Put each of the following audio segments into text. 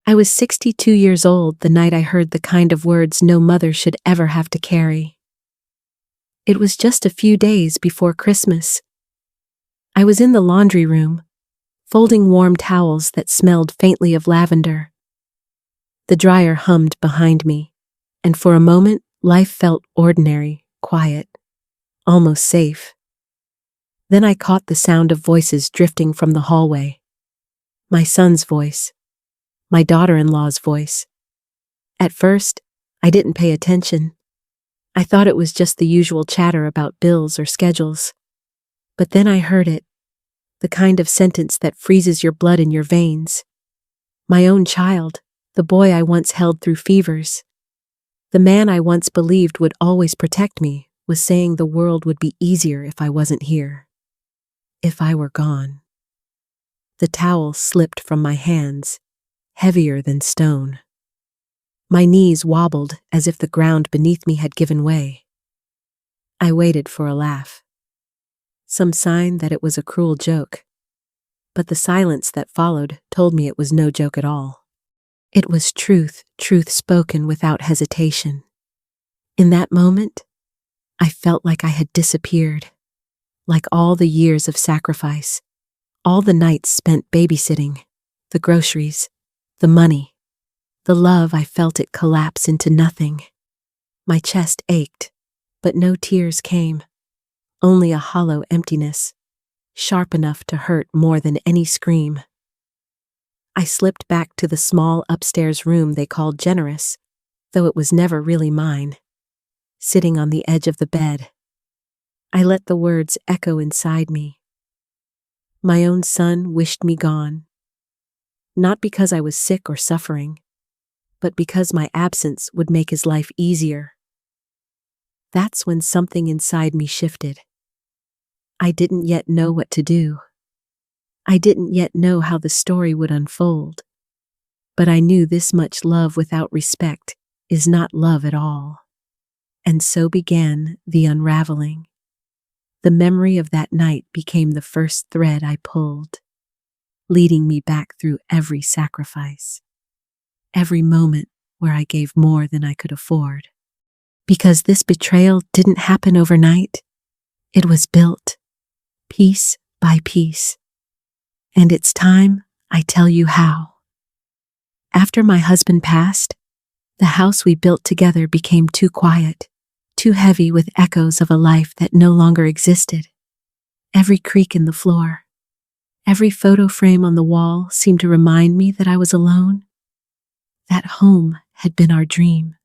I was 62 years old the night I heard the kind of words no mother should ever have to carry. It was just a few days before Christmas. I was in the laundry room, folding warm towels that smelled faintly of lavender. The dryer hummed behind me, and for a moment, life felt ordinary, quiet, almost safe. Then I caught the sound of voices drifting from the hallway. My son's voice, my daughter-in-law's voice. At first, I didn't pay attention. I thought it was just the usual chatter about bills or schedules. But then I heard it, the kind of sentence that freezes your blood in your veins. My own child, the boy I once held through fevers, the man I once believed would always protect me, was saying the world would be easier if I wasn't here, if I were gone. The towel slipped from my hands, heavier than stone. My knees wobbled as if the ground beneath me had given way. I waited for a laugh, some sign that it was a cruel joke. But the silence that followed told me it was no joke at all. It was truth spoken without hesitation. In that moment, I felt like I had disappeared, like all the years of sacrifice, all the nights spent babysitting, the groceries, the money, the love. I felt it collapse into nothing. My chest ached, but no tears came, only a hollow emptiness, sharp enough to hurt more than any scream. I slipped back to the small upstairs room they called generous, though it was never really mine. Sitting on the edge of the bed, I let the words echo inside me. My own son wished me gone, not because I was sick or suffering, but because my absence would make his life easier. That's when something inside me shifted. I didn't yet know what to do. I didn't yet know how the story would unfold. But I knew this much love without respect is not love at all. And so began the unraveling. The memory of that night became the first thread I pulled, leading me back through every sacrifice, every moment where I gave more than I could afford. Because this betrayal didn't happen overnight. It was built, piece by piece. And it's time I tell you how. After my husband passed, the house we built together became too quiet, too heavy with echoes of a life that no longer existed. Every creak in the floor, every photo frame on the wall seemed to remind me that I was alone. That home had been our dream,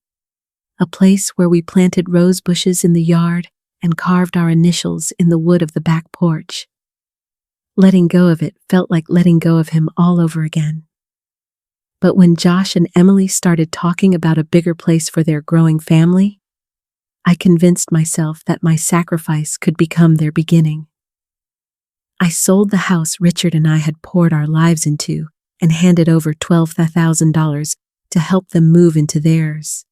a place where we planted rose bushes in the yard and carved our initials in the wood of the back porch. Letting go of it felt like letting go of him all over again. But when Josh and Emily started talking about a bigger place for their growing family, I convinced myself that my sacrifice could become their beginning. I sold the house Richard and I had poured our lives into and handed over $12,000 to help them move into theirs.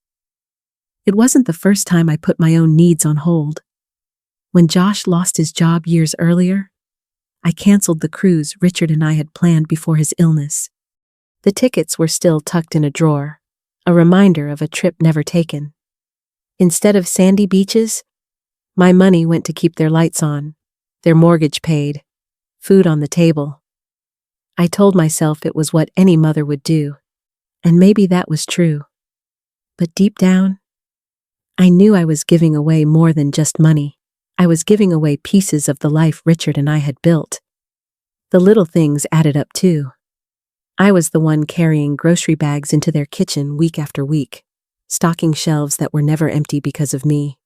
It wasn't the first time I put my own needs on hold. When Josh lost his job years earlier, I canceled the cruise Richard and I had planned before his illness. The tickets were still tucked in a drawer, a reminder of a trip never taken. Instead of sandy beaches, my money went to keep their lights on, their mortgage paid, food on the table. I told myself it was what any mother would do, and maybe that was true. But deep down, I knew I was giving away more than just money. I was giving away pieces of the life Richard and I had built. The little things added up too. I was the one carrying grocery bags into their kitchen week after week, stocking shelves that were never empty because of me.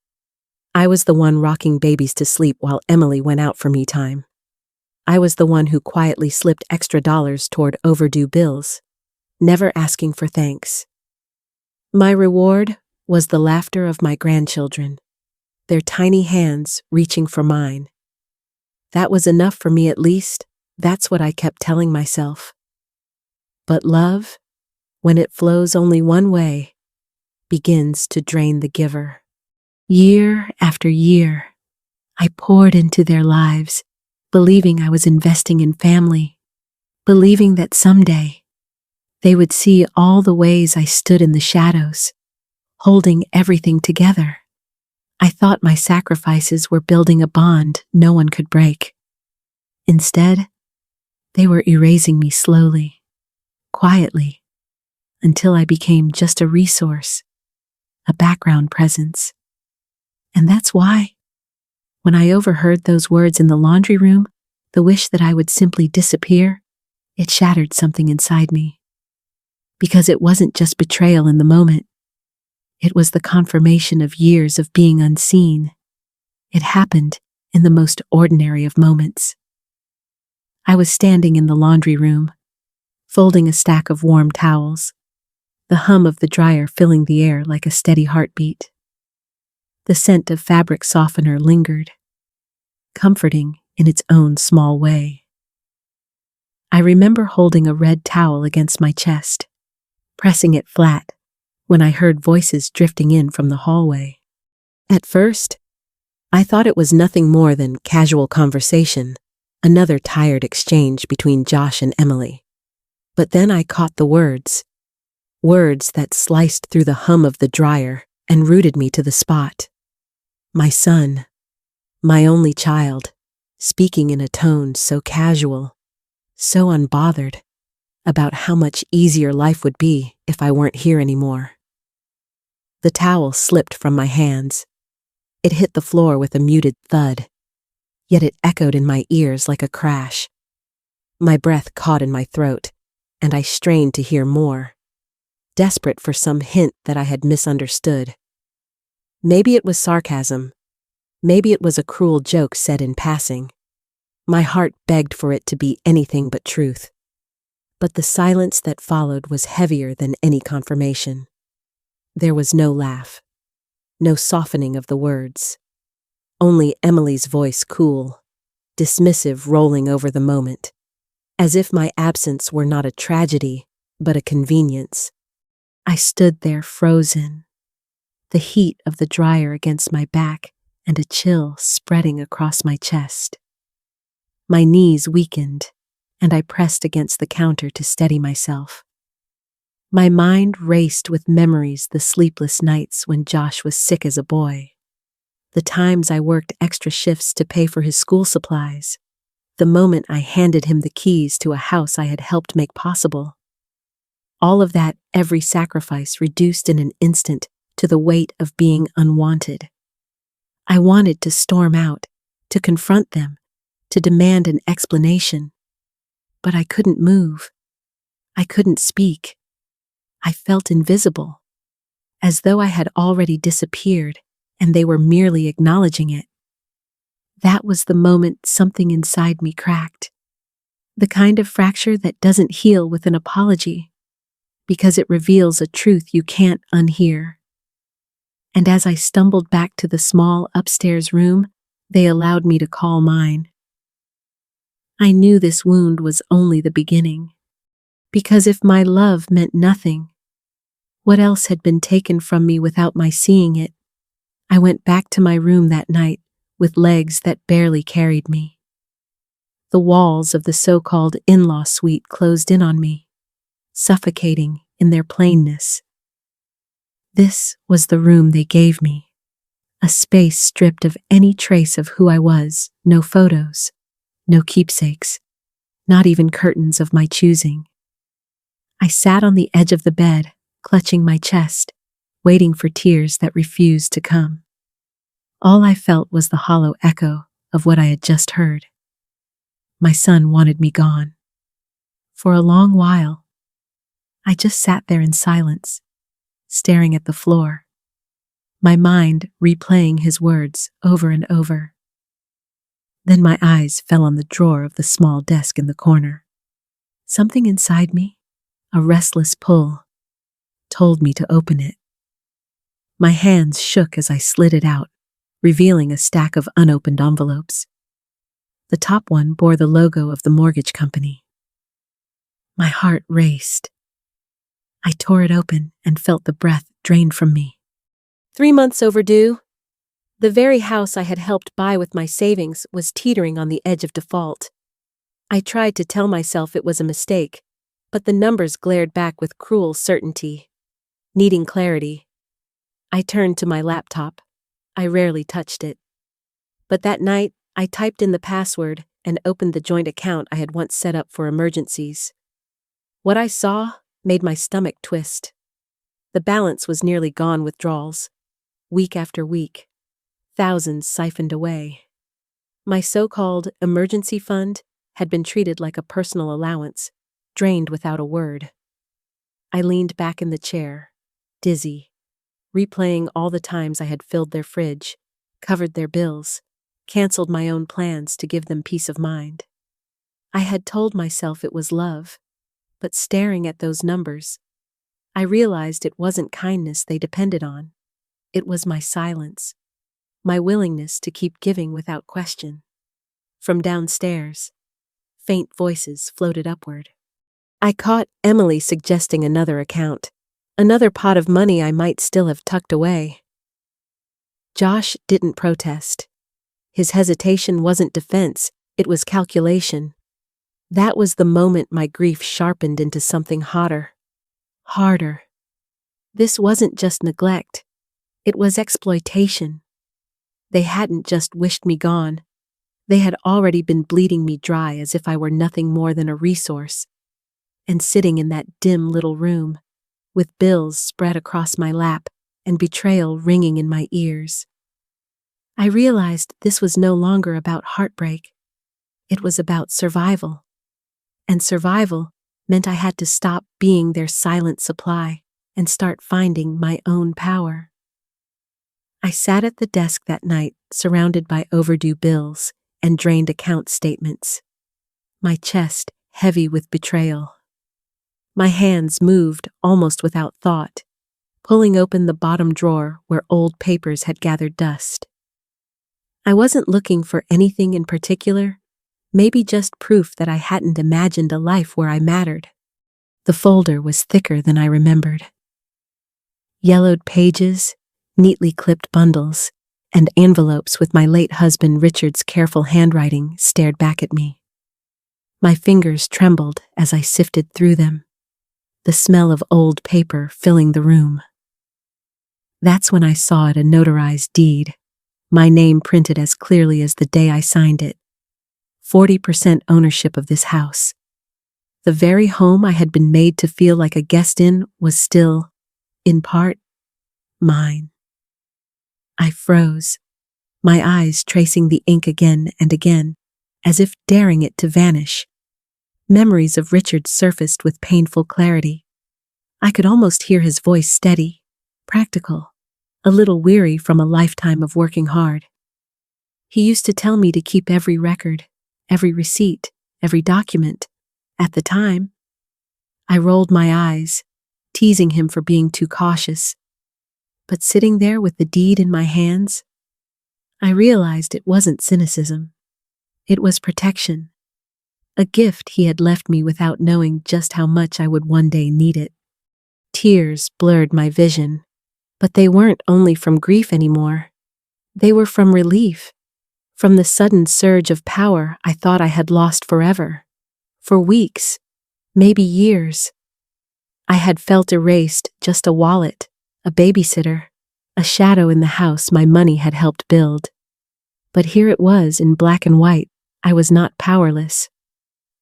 I was the one rocking babies to sleep while Emily went out for me time. I was the one who quietly slipped extra dollars toward overdue bills, never asking for thanks. My reward was the laughter of my grandchildren, their tiny hands reaching for mine. That was enough for me at least, that's what I kept telling myself. But love, when it flows only one way, begins to drain the giver. Year after year, I poured into their lives, believing I was investing in family, believing that someday They would see all the ways I stood in the shadows, holding everything together. I thought my sacrifices were building a bond no one could break. Instead, they were erasing me slowly, quietly, until I became just a resource, a background presence. And that's why, when I overheard those words in the laundry room, the wish that I would simply disappear, it shattered something inside me. Because it wasn't just betrayal in the moment. It was the confirmation of years of being unseen. It happened in the most ordinary of moments. I was standing in the laundry room, folding a stack of warm towels, the hum of the dryer filling the air like a steady heartbeat. The scent of fabric softener lingered, comforting in its own small way. I remember holding a red towel against my chest, pressing it flat, when I heard voices drifting in from the hallway. At first, I thought it was nothing more than casual conversation, another tired exchange between Josh and Emily. But then I caught the words that sliced through the hum of the dryer and rooted me to the spot. My son, my only child, speaking in a tone so casual, so unbothered, about how much easier life would be if I weren't here anymore. The towel slipped from my hands. It hit the floor with a muted thud, yet it echoed in my ears like a crash. My breath caught in my throat, and I strained to hear more, desperate for some hint that I had misunderstood. Maybe it was sarcasm. Maybe it was a cruel joke said in passing. My heart begged for it to be anything but truth. But the silence that followed was heavier than any confirmation. There was no laugh, no softening of the words. Only Emily's voice cool, dismissive, rolling over the moment, as if my absence were not a tragedy, but a convenience. I stood there frozen, the heat of the dryer against my back and a chill spreading across my chest. My knees weakened, and I pressed against the counter to steady myself. My mind raced with memories, the sleepless nights when Josh was sick as a boy, the times I worked extra shifts to pay for his school supplies, the moment I handed him the keys to a house I had helped make possible. All of that, every sacrifice reduced in an instant to the weight of being unwanted. I wanted to storm out, to confront them, to demand an explanation. But I couldn't move. I couldn't speak. I felt invisible, as though I had already disappeared and they were merely acknowledging it. That was the moment something inside me cracked. The kind of fracture that doesn't heal with an apology, because it reveals a truth you can't unhear. And as I stumbled back to the small upstairs room, they allowed me to call mine. I knew this wound was only the beginning, because if my love meant nothing, what else had been taken from me without my seeing it? I went back to my room that night with legs that barely carried me. The walls of the so-called in-law suite closed in on me, suffocating in their plainness. This was the room they gave me, a space stripped of any trace of who I was, no photos, no keepsakes, not even curtains of my choosing. I sat on the edge of the bed, clutching my chest, waiting for tears that refused to come. All I felt was the hollow echo of what I had just heard. My son wanted me gone. For a long while, I just sat there in silence, staring at the floor, my mind replaying his words over and over. Then my eyes fell on the drawer of the small desk in the corner. Something inside me, a restless pull, told me to open it. My hands shook as I slid it out, revealing a stack of unopened envelopes. The top one bore the logo of the mortgage company. My heart raced. I tore it open and felt the breath drained from me. 3 months overdue. The very house I had helped buy with my savings was teetering on the edge of default. I tried to tell myself it was a mistake, But the numbers glared back with cruel certainty. Needing clarity, I turned to my laptop. I rarely touched it. But that night, I typed in the password and opened the joint account I had once set up for emergencies. What I saw made my stomach twist. The balance was nearly gone withdrawals. Week after week, thousands siphoned away. My so-called emergency fund had been treated like a personal allowance, drained without a word. I leaned back in the chair, dizzy, replaying all the times I had filled their fridge, covered their bills, canceled my own plans to give them peace of mind. I had told myself it was love, but staring at those numbers, I realized it wasn't kindness they depended on. It was my silence, my willingness to keep giving without question. From downstairs, faint voices floated upward. I caught Emily suggesting another account, another pot of money I might still have tucked away. Josh didn't protest. His hesitation wasn't defense, it was calculation. That was the moment my grief sharpened into something hotter. Harder. This wasn't just neglect. It was exploitation. They hadn't just wished me gone. They had already been bleeding me dry as if I were nothing more than a resource. And sitting in that dim little room, with bills spread across my lap and betrayal ringing in my ears, I realized this was no longer about heartbreak. It was about survival. And survival meant I had to stop being their silent supply and start finding my own power. I sat at the desk that night, surrounded by overdue bills and drained account statements, my chest heavy with betrayal. My hands moved almost without thought, pulling open the bottom drawer where old papers had gathered dust. I wasn't looking for anything in particular, maybe just proof that I hadn't imagined a life where I mattered. The folder was thicker than I remembered. Yellowed pages, neatly clipped bundles, and envelopes with my late husband Richard's careful handwriting stared back at me. My fingers trembled as I sifted through them, the smell of old paper filling the room. That's when I saw it, a notarized deed, my name printed as clearly as the day I signed it. 40% ownership of this house. The very home I had been made to feel like a guest in was still, in part, mine. I froze, my eyes tracing the ink again and again, as if daring it to vanish. Memories of Richard surfaced with painful clarity. I could almost hear his voice, steady, practical, a little weary from a lifetime of working hard. He used to tell me to keep every record, every receipt, every document. At the time, I rolled my eyes, teasing him for being too cautious. But sitting there with the deed in my hands, I realized it wasn't cynicism. It was protection. A gift he had left me without knowing just how much I would one day need it. Tears blurred my vision, but they weren't only from grief anymore. They were from relief, from the sudden surge of power I thought I had lost forever. For weeks, maybe years, I had felt erased, just a wallet, a babysitter, a shadow in the house my money had helped build. But here it was in black and white. I was not powerless.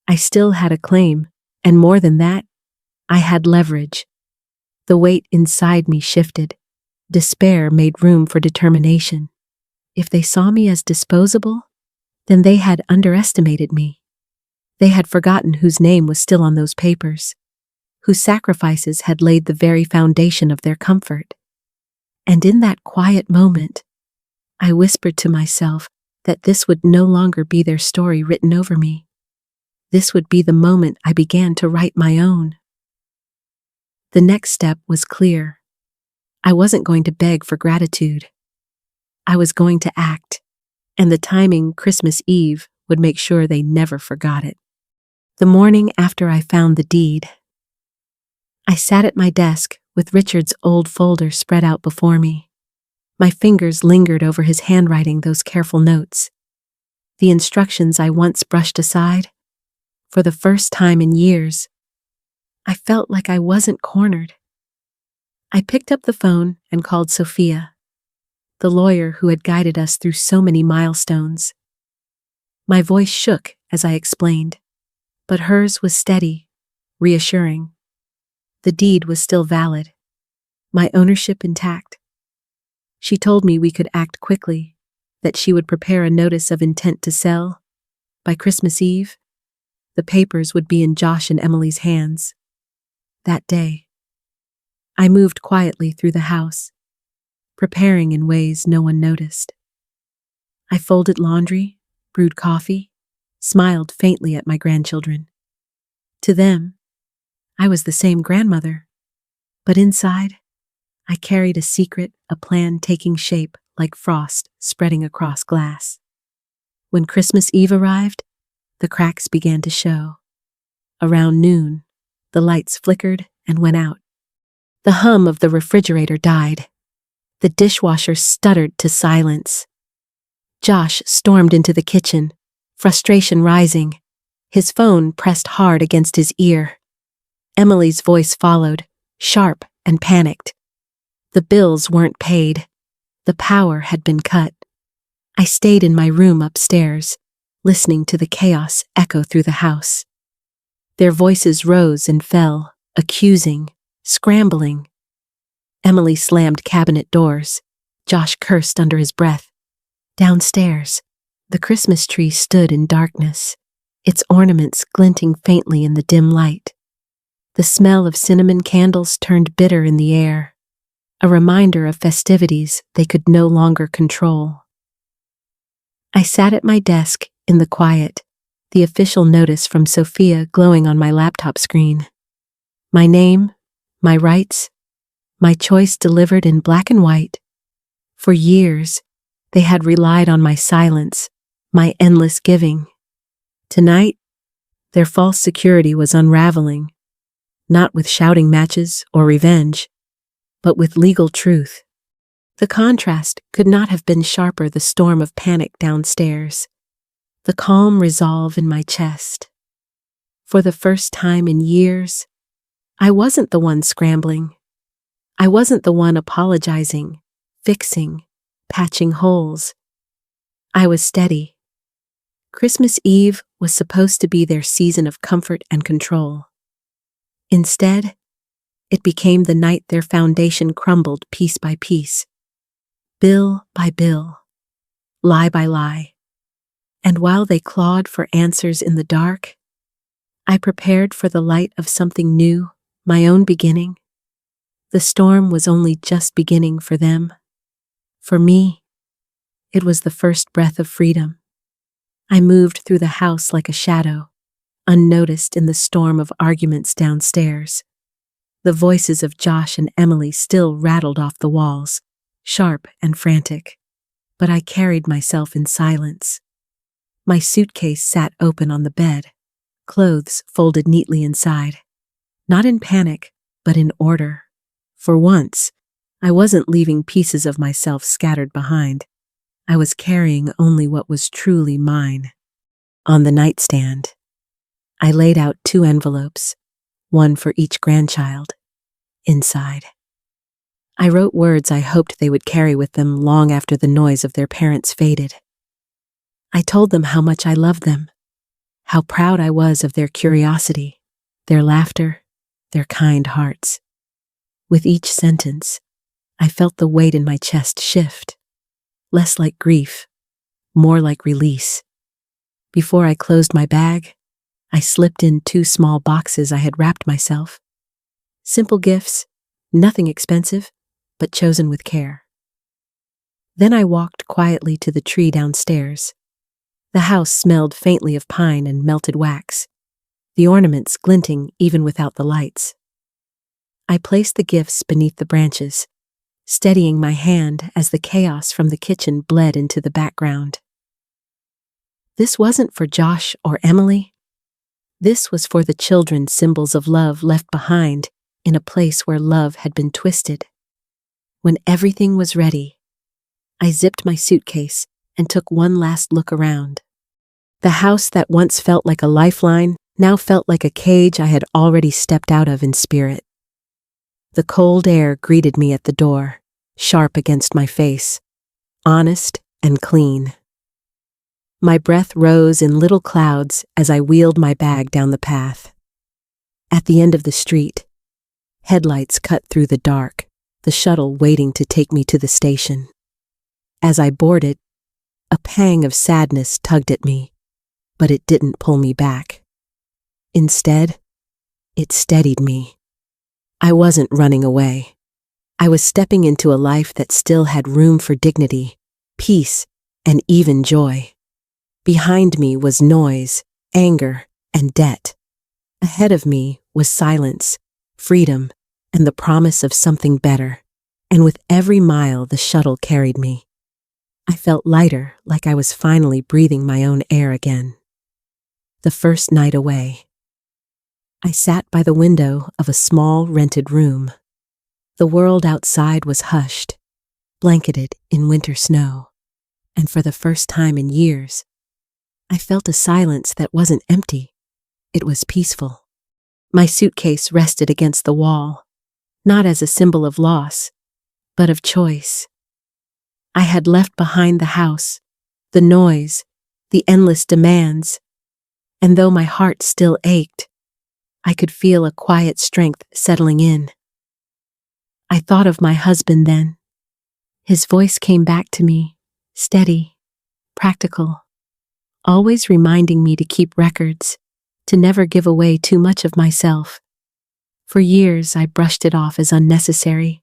I still had a claim, and more than that, I had leverage. The weight inside me shifted. Despair made room for determination. If they saw me as disposable, then they had underestimated me. They had forgotten whose name was still on those papers, whose sacrifices had laid the very foundation of their comfort. And in that quiet moment, I whispered to myself that this would no longer be their story written over me. This would be the moment I began to write my own. The next step was clear. I wasn't going to beg for gratitude. I was going to act, and the timing, Christmas Eve, would make sure they never forgot it. The morning after I found the deed, I sat at my desk with Richard's old folder spread out before me. My fingers lingered over his handwriting, those careful notes. The instructions I once brushed aside. For the first time in years, I felt like I wasn't cornered. I picked up the phone and called Sophia, the lawyer who had guided us through so many milestones. My voice shook as I explained, but hers was steady, reassuring. The deed was still valid, my ownership intact. She told me we could act quickly, that she would prepare a notice of intent to sell. By Christmas Eve, the papers would be in Josh and Emily's hands. That day, I moved quietly through the house, preparing in ways no one noticed. I folded laundry, brewed coffee, smiled faintly at my grandchildren. To them, I was the same grandmother, but inside, I carried a secret, a plan taking shape like frost spreading across glass. When Christmas Eve arrived, the cracks began to show. Around noon, the lights flickered and went out. The hum of the refrigerator died. The dishwasher stuttered to silence. Josh stormed into the kitchen, frustration rising, his phone pressed hard against his ear. Emily's voice followed, sharp and panicked. The bills weren't paid. The power had been cut. I stayed in my room upstairs, listening to the chaos echo through the house. Their voices rose and fell, accusing, scrambling. Emily slammed cabinet doors. Josh cursed under his breath. Downstairs, the Christmas tree stood in darkness, its ornaments glinting faintly in the dim light. The smell of cinnamon candles turned bitter in the air, a reminder of festivities they could no longer control. I sat at my desk in the quiet, the official notice from Sophia glowing on my laptop screen. My name, my rights, my choice delivered in black and white. For years, they had relied on my silence, my endless giving. Tonight, their false security was unraveling, not with shouting matches or revenge, but with legal truth. The contrast could not have been sharper, the storm of panic downstairs, the calm resolve in my chest. For the first time in years, I wasn't the one scrambling. I wasn't the one apologizing, fixing, patching holes. I was steady. Christmas Eve was supposed to be their season of comfort and control. Instead, it became the night their foundation crumbled piece by piece, bill by bill, lie by lie. And while they clawed for answers in the dark, I prepared for the light of something new, my own beginning. The storm was only just beginning for them. For me, it was the first breath of freedom. I moved through the house like a shadow, unnoticed in the storm of arguments downstairs. The voices of Josh and Emily still rattled off the walls, sharp and frantic, but I carried myself in silence. My suitcase sat open on the bed, clothes folded neatly inside. Not in panic, but in order. For once, I wasn't leaving pieces of myself scattered behind. I was carrying only what was truly mine. On the nightstand, I laid out 2 envelopes, one for each grandchild. Inside, I wrote words I hoped they would carry with them long after the noise of their parents faded. I told them how much I loved them, how proud I was of their curiosity, their laughter, their kind hearts. With each sentence, I felt the weight in my chest shift, less like grief, more like release. Before I closed my bag, I slipped in 2 small boxes I had wrapped myself. Simple gifts, nothing expensive, but chosen with care. Then I walked quietly to the tree downstairs. The house smelled faintly of pine and melted wax, the ornaments glinting even without the lights. I placed the gifts beneath the branches, steadying my hand as the chaos from the kitchen bled into the background. This wasn't for Josh or Emily. This was for the children, symbols of love left behind in a place where love had been twisted. When everything was ready, I zipped my suitcase and took one last look around. The house that once felt like a lifeline now felt like a cage I had already stepped out of in spirit. The cold air greeted me at the door, sharp against my face, honest and clean. My breath rose in little clouds as I wheeled my bag down the path. At the end of the street, headlights cut through the dark, the shuttle waiting to take me to the station. As I boarded, a pang of sadness tugged at me, but it didn't pull me back. Instead, it steadied me. I wasn't running away. I was stepping into a life that still had room for dignity, peace, and even joy. Behind me was noise, anger, and debt. Ahead of me was silence, freedom, and the promise of something better. And with every mile the shuttle carried me, I felt lighter, like I was finally breathing my own air again. The first night away, I sat by the window of a small rented room. The world outside was hushed, blanketed in winter snow, and for the first time in years, I felt a silence that wasn't empty. It was peaceful. My suitcase rested against the wall, not as a symbol of loss, but of choice. I had left behind the house, the noise, the endless demands, and though my heart still ached, I could feel a quiet strength settling in. I thought of my husband then. His voice came back to me, steady, practical, always reminding me to keep records, to never give away too much of myself. For years I brushed it off as unnecessary,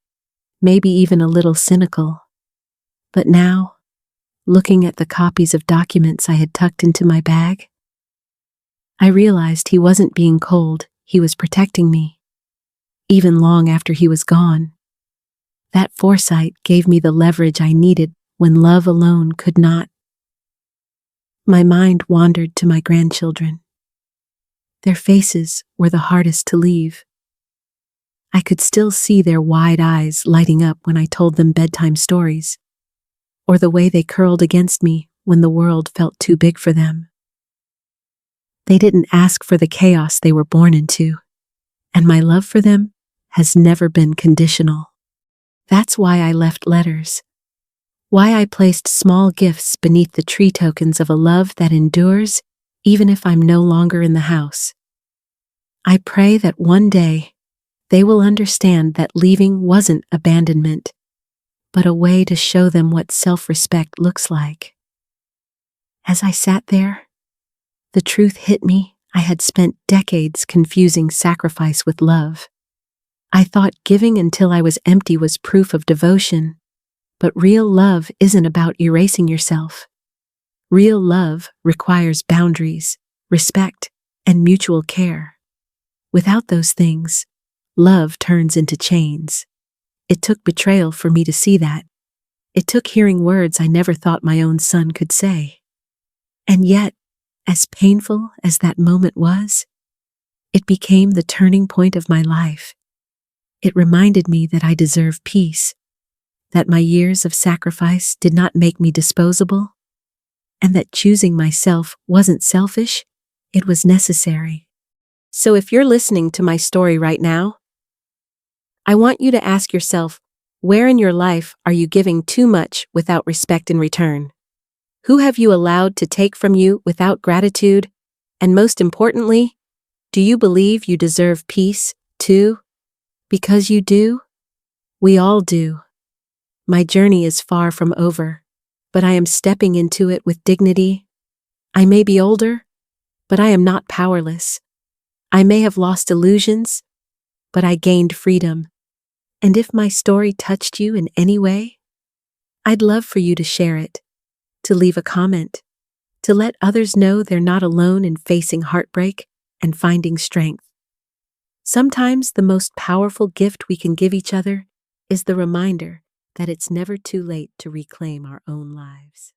maybe even a little cynical. But now, looking at the copies of documents I had tucked into my bag, I realized he wasn't being cold, he was protecting me, even long after he was gone. That foresight gave me the leverage I needed when love alone could not. My mind wandered to my grandchildren. Their faces were the hardest to leave. I could still see their wide eyes lighting up when I told them bedtime stories, or the way they curled against me when the world felt too big for them. They didn't ask for the chaos they were born into, and my love for them has never been conditional. That's why I left letters, why I placed small gifts beneath the tree tokens of a love that endures even if I'm no longer in the house. I pray that one day they will understand that leaving wasn't abandonment, but a way to show them what self-respect looks like. As I sat there, the truth hit me. I had spent decades confusing sacrifice with love. I thought giving until I was empty was proof of devotion, but real love isn't about erasing yourself. Real love requires boundaries, respect, and mutual care. Without those things, love turns into chains. It took betrayal for me to see that. It took hearing words I never thought my own son could say. And yet, as painful as that moment was, it became the turning point of my life. It reminded me that I deserve peace, that my years of sacrifice did not make me disposable, and that choosing myself wasn't selfish, it was necessary. So if you're listening to my story right now, I want you to ask yourself, where in your life are you giving too much without respect in return? Who have you allowed to take from you without gratitude? And most importantly, do you believe you deserve peace, too? Because you do? We all do. My journey is far from over, but I am stepping into it with dignity. I may be older, but I am not powerless. I may have lost illusions, but I gained freedom. And if my story touched you in any way, I'd love for you to share it, to leave a comment, to let others know they're not alone in facing heartbreak and finding strength. Sometimes the most powerful gift we can give each other is the reminder that it's never too late to reclaim our own lives.